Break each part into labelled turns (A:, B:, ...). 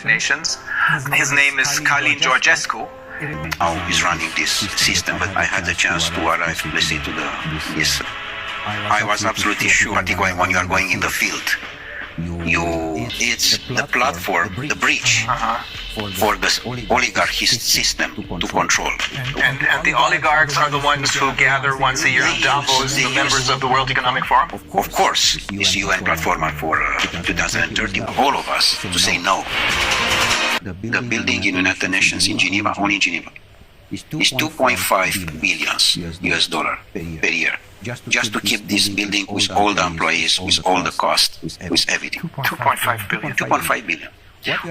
A: United Nations. His name is Kalin Georgescu.
B: How is running this system, but I had the chance to arrive, let's say, to this. I was absolutely sure that when you are going in the field, it's the platform, the bridge for the oligarchist system to control.
A: And the oligarchs are the ones who gather once a year in Davos, the members of the World Economic Forum?
B: Of course, this UN platform for 2030, all of us to say no. The building in United Nations in Geneva, only in Geneva, is 2.5 billion US dollar per year. Just to keep this building with all the employees, with all the cost, with everything.
A: 2.5 billion.
B: 2.5 billion.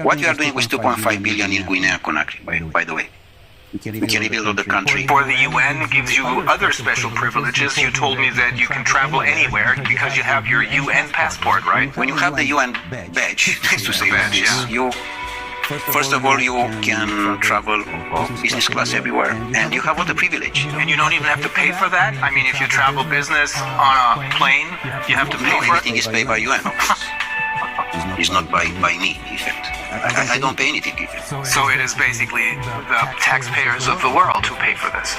B: What we are doing with 2.5 billion in Guinea-Conakry, by the way. We can rebuild the country.
A: For the UN gives you other special privileges. You told me that you can travel anywhere because you have your UN passport, right?
B: When you have the UN badge, to say
A: badge,
B: this,
A: yeah.
B: First of all, you can travel business class everywhere, and you have all the privilege.
A: And you don't even have to pay for that? I mean, if you travel business on a plane, you have to pay for it?
B: Everything is paid by UN. It's not by me, in fact. I don't pay anything, in fact.
A: So it is basically the taxpayers of the world who pay for this,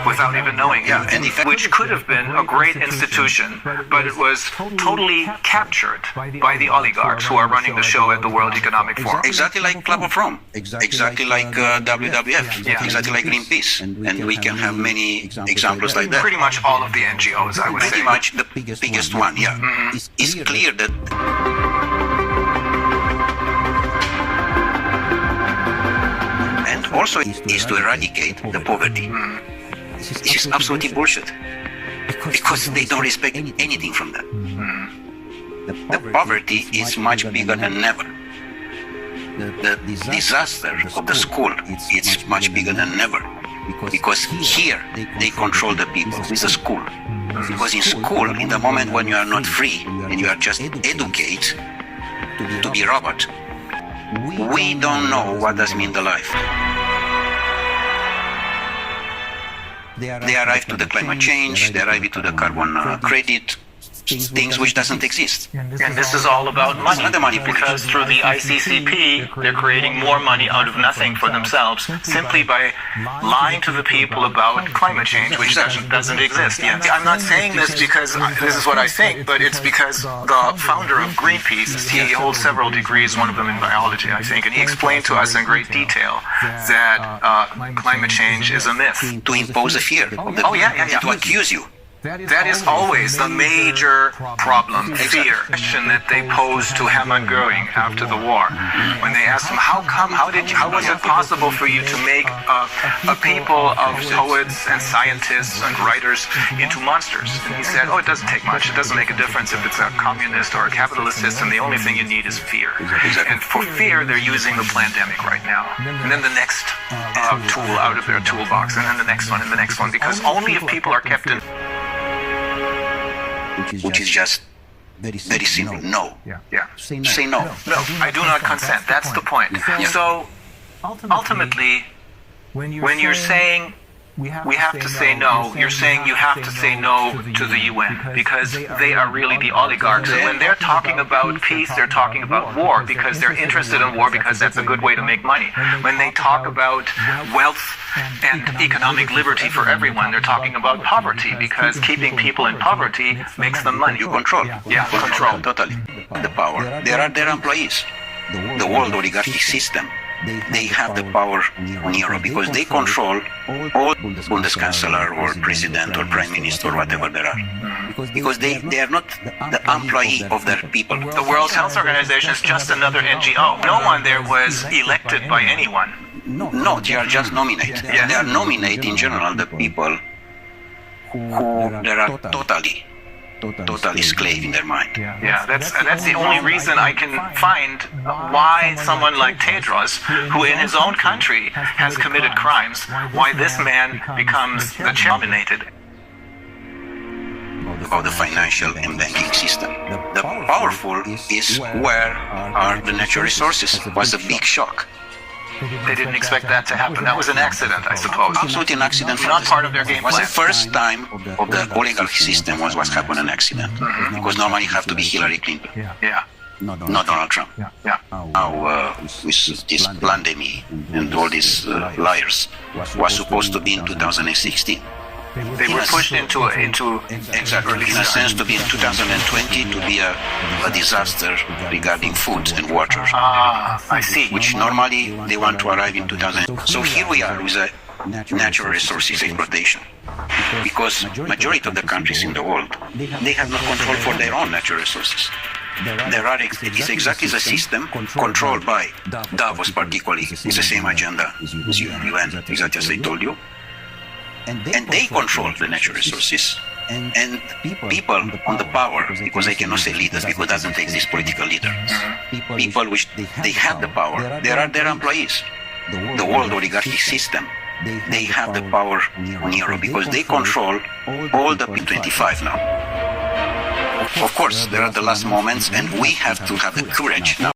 A: without even knowing it.
B: Yeah, and in fact,
A: which could have been a great institution, but it was totally captured by the oligarchs who are running the show at the World Economic Forum.
B: Exactly like Club of Rome, exactly like WWF, exactly like Greenpeace, and we can have many examples like that.
A: Pretty much all of the NGOs, I would say.
B: Pretty much the biggest one, yeah. It's clear that also is to eradicate the poverty. This is absolutely bullshit, because they don't respect anything from that. The poverty is much bigger than ever. The disaster of the school is much bigger than ever, because here they control the people with the school. Because in school, in the moment when you are not free and you are just educated to be robot, we don't know what does mean the life. They arrive to the climate change, they arrive to the carbon credit, things which doesn't exist.
A: And this is all about money, because through the ICCP, they're creating more money out of nothing for themselves, simply by lying to the people about climate change, which doesn't exist yet. I'm not saying this because this is what I think, but it's because the founder of Greenpeace, he holds several degrees, one of them in biology, I think, and he explained to us in great detail that climate change is a myth.
B: To impose a fear of the people, to accuse you.
A: That is always the major problem, fear, question that they posed to Hermann Göring after the war. When they asked him, how was it possible for you to make a people of poets and scientists and writers into monsters? And he said, it doesn't take much. It doesn't make a difference if it's a communist or a capitalist system. The only thing you need is fear. And for fear, they're using the pandemic right now. And then the next tool out of their toolbox, and then the next one, and the next one, because only if people are kept in...
B: Which is just very simple. No. Say no.
A: No, I do not consent. That's the point. So, ultimately, when you're saying we have to say no, you're saying you have to say no to the UN, because they are really the oligarchs. And when they're talking about peace, they're talking about war, because they're interested in war, because that's a good way to make money. When they talk about wealth and economic liberty for everyone, they're talking about poverty, because keeping people in poverty makes them money.
B: You control.
A: Yeah, control.
B: Totally. The power. They are their employees. The world oligarchic system. They have the power on Europe because they control all Bundeskanzler or president or prime minister or whatever there are. Because they are not the employee of their people.
A: The World Health Organization is just another NGO. No one there was elected by anyone.
B: No, they are just nominated. They are nominated in general the people who there are totally slave in their mind.
A: Yeah, that's the only reason I can find why someone like Tedros, who in his own country has committed crimes, why this man becomes the nominated.
B: Of the financial and banking system. The powerful is where are the natural resources. Was a big shock.
A: They didn't expect that to happen. That was an accident, I suppose.
B: Absolutely an accident.
A: Not part of their game plan.
B: It was the first time of the oligarchy system was happened an accident. Because normally you have to be Hillary Clinton.
A: Yeah.
B: not Donald Trump.
A: Yeah.
B: Now, with this pandemic and all these liars, was supposed to be in 2016.
A: They were pushed into
B: Exactly. In a sense, to be in 2020, to be a disaster regarding food and water.
A: I see.
B: Which normally they want to arrive in 2000. So here we are with a natural resources exploitation. Because majority of the countries in the world, they have no control for their own natural resources. It is exactly the system controlled by Davos particularly. It's the same agenda as UN, exactly as I told you. And they control the natural resources. And people on the power, because I cannot say leaders, because it doesn't exist political leaders. People which they have the power, they are their employees. The world oligarchic system, they have the power on Europe because they control all the P25 now. Of course, there are the last moments, and we have to have the courage now